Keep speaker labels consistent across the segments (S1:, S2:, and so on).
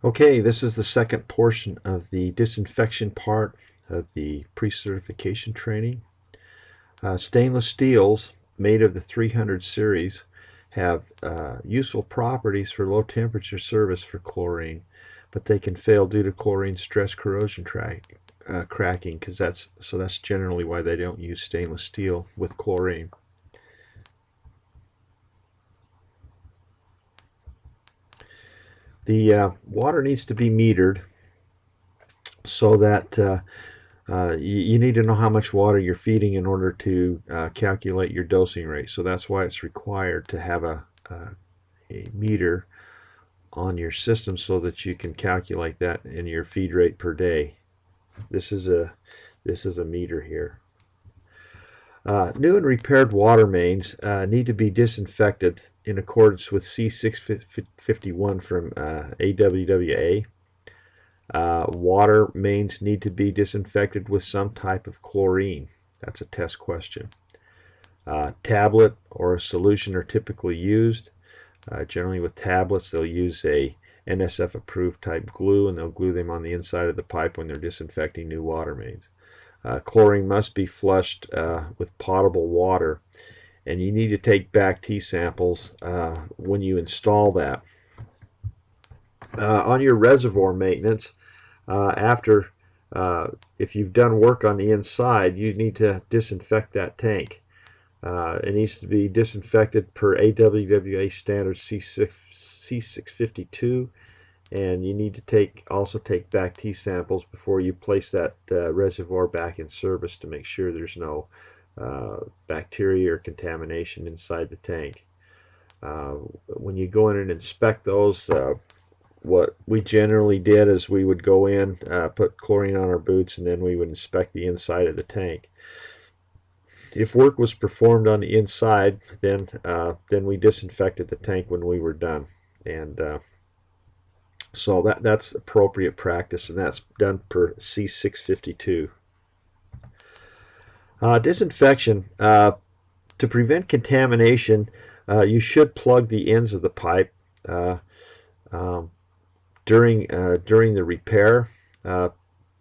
S1: Okay, this is the second portion of the disinfection part of the pre-certification training. Stainless steels made of the 300 series have useful properties for low temperature service for chlorine, but they can fail due to chlorine stress corrosion cracking, because that's generally why they don't use stainless steel with chlorine. The water needs to be metered so that you need to know how much water you're feeding in order to calculate your dosing rate. So that's why it's required to have a meter on your system so that you can calculate that in your feed rate per day. This is a meter here. New and repaired water mains need to be disinfected in accordance with C651 from AWWA. Water mains need to be disinfected with some type of chlorine. That's a test question. Tablet or a solution are typically used. Generally with tablets, they'll use a NSF approved type glue, and they'll glue them on the inside of the pipe when they're disinfecting new water mains. Chlorine must be flushed with potable water, and you need to take back T samples when you install that. On your reservoir maintenance, after if you've done work on the inside, you need to disinfect that tank. It needs to be disinfected per AWWA standard C652, and you need to also take back T samples before you place that reservoir back in service to make sure there's no bacteria or contamination inside the tank. When you go in and inspect those, what we generally did is we would go in, put chlorine on our boots, and then we would inspect the inside of the tank. If work was performed on the inside, then we disinfected the tank when we were done, and so that's appropriate practice, and that's done per C652. Disinfection. To prevent contamination, you should plug the ends of the pipe during the repair.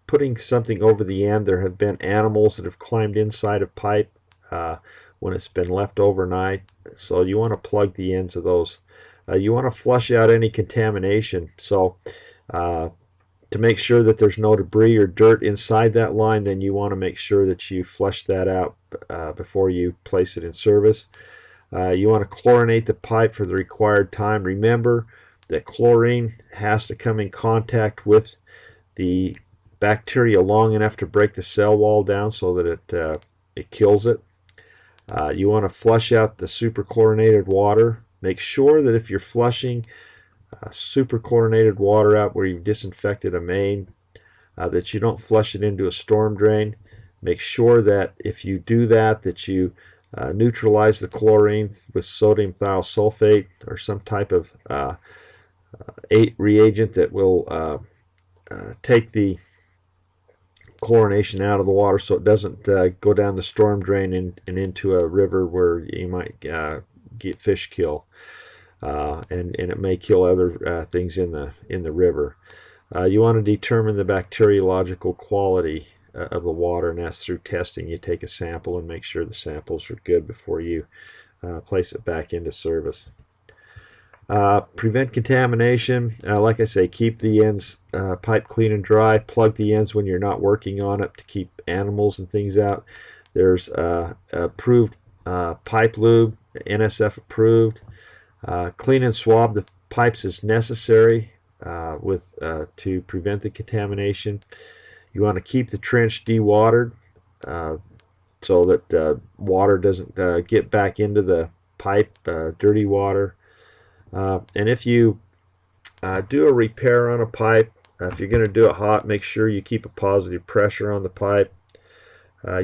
S1: Putting something over the end, there have been animals that have climbed inside a pipe when it's been left overnight, so you want to plug the ends of those. You want to flush out any contamination, so to make sure that there's no debris or dirt inside that line, then you want to make sure that you flush that out before you place it in service. You want to chlorinate the pipe for the required time. Remember that chlorine has to come in contact with the bacteria long enough to break the cell wall down so that it kills it. You want to flush out the superchlorinated water. Make sure that if you're flushing superchlorinated water out where you've disinfected a main, that you don't flush it into a storm drain. Make sure that if you do that, that you neutralize the chlorine with sodium thiosulfate or some type of reagent that will take the chlorination out of the water so it doesn't go down the storm drain and into a river where you might get fish kill, and it may kill other things in the river. You want to determine the bacteriological quality of the water, and that's through testing. You take a sample and make sure the samples are good before you place it back into service. Prevent contamination. Like I say, keep the ends pipe clean and dry. Plug the ends when you're not working on it to keep animals and things out. There's approved pipe lube, NSF approved. Clean and swab the pipes as necessary to prevent the contamination. You want to keep the trench dewatered so that water doesn't get back into the pipe, dirty water. And if you do a repair on a pipe, if you're going to do it hot, make sure you keep a positive pressure on the pipe.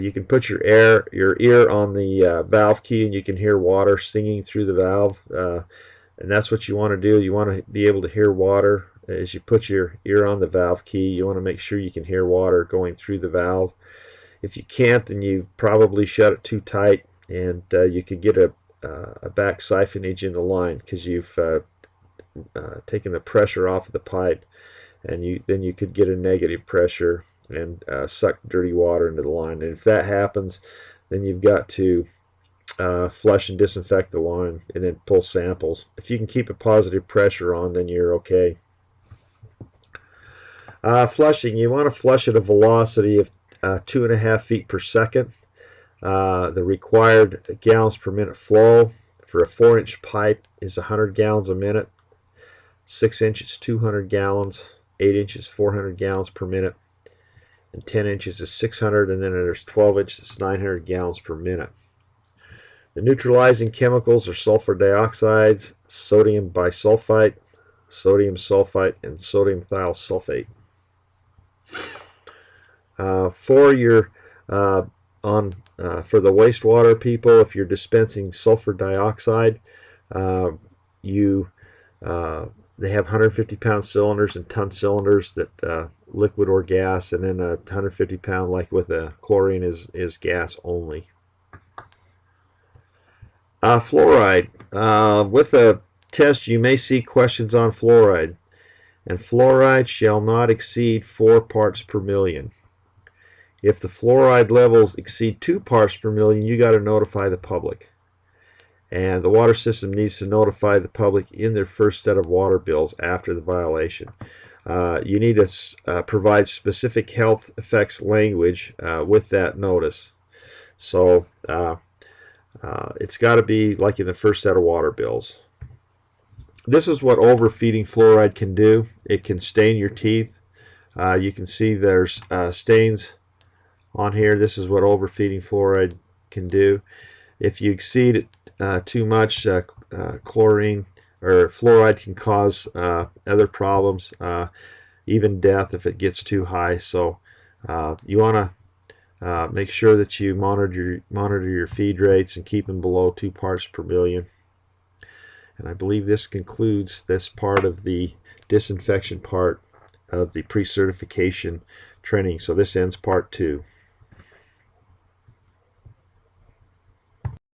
S1: You can put your ear on the valve key, and you can hear water singing through the valve. And that's what you want to do. You want to be able to hear water as you put your ear on the valve key. You want to make sure you can hear water going through the valve. If you can't, then you probably shut it too tight, and you could get a back siphonage in the line because you've taking the pressure off of the pipe, and then you could get a negative pressure and suck dirty water into the line. And if that happens, then you've got to flush and disinfect the line and then pull samples. If you can keep a positive pressure on, then you're okay. Flushing, you want to flush at a velocity of 2.5 feet per second. The required gallons per minute flow for a 4-inch pipe is 100 gallons a minute. 6 inches 200 gallons, 8 inches 400 gallons per minute, and 10 inches is 600, and then there's 12 inches 900 gallons per minute. The neutralizing chemicals are sulfur dioxides, sodium bisulfite, sodium sulfite, and sodium thiosulfate. For the wastewater people, if you're dispensing sulfur dioxide, they have 150-pound cylinders and ton cylinders that liquid or gas, and then a 150-pound, like with a chlorine, is gas only. Fluoride. With a test, you may see questions on fluoride, and fluoride shall not exceed 4 parts per million. If the fluoride levels exceed 2 parts per million, you got to notify the public. And the water system needs to notify the public in their first set of water bills after the violation. You need to provide specific health effects language with that notice. So it's got to be like in the first set of water bills. This is what overfeeding fluoride can do. It can stain your teeth. You can see there's stains on here. This is what overfeeding fluoride can do. If you exceed it too much, chlorine or fluoride can cause other problems, even death if it gets too high. So you want to make sure that you monitor your feed rates and keep them below 2 parts per million. And I believe this concludes this part of the disinfection part of the pre-certification training. So this ends part 2.